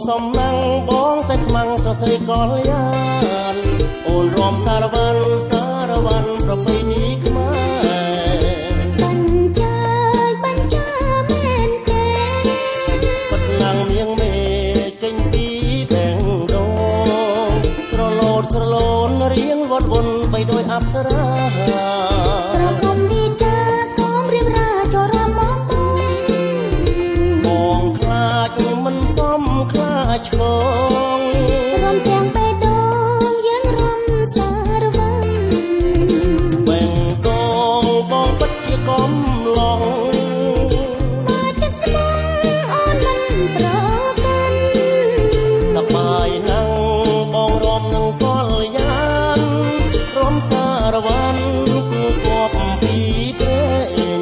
សំណាំងបងសាច់ខ្មាំងស្រស់ស្រីកលយានអូនរំសារវ័នប្រពៃណីខ្មែរបញ្ចាមែនទេបិទណាំងមៀងមេចេញពីបែងដូងស្រឡូនរៀងវត្តវន់បីដោយអប្សរាប្រគំវិចាសូមរៀបរាចូលរំមកបងខ្លាចមិនសមខ្លាចឆ្កងរំទាំងបេះដូងយើងរំសារវ័នបែងដូងបងពិតជាកំឡុងបើចិត្តស្មងអូនមិនប្រកាន់សប្បាយណាស់បងរំនឹងកលយានរំសារវ័នគូគប់ពីព្រេង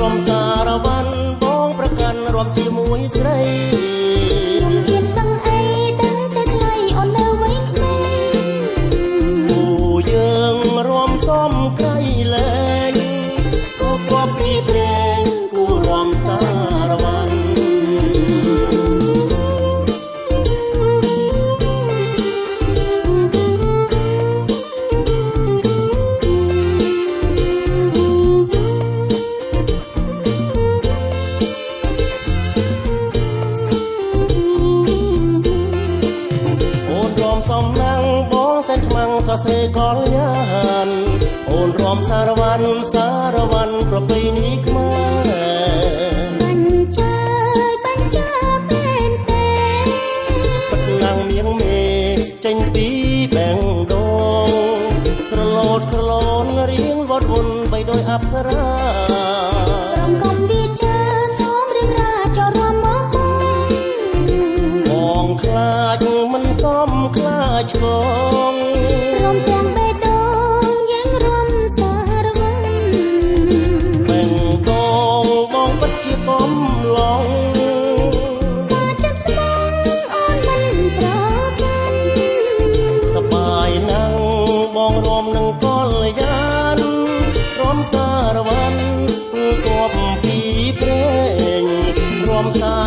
រំសារវ័នបងប្រកាន់រំជាមួយស្រីសំក្រៃលែងគូគប់ពីព្រេងគូរំសារវ័នអូនរំសំណាំងបងសាច់ខ្មាំងស្រស់ស្រីកលយានអូនរំសារវ័នប្រពៃណីខ្មែរបញ្ចាមែនទេបិទណាំងមៀងមេចេញពីបែងដូងស្រឡូនរៀងវត្តវន់បីដោយអប្សរាប្រគំវិចាសូមរៀបរាចូលរំមកបងខ្លាចមិនសមខ្លាចឆ្កងរំទាំងបេះដូងយើងរំសារវ័នបែងដូងបងពិតជាកំឡុងបើចិត្តស្មងអូនមិនប្រកាន់សប្បាយណាស់បងរំនឹងកលយានរំសារវ័នគូគប់ពីព្រេងរំសារ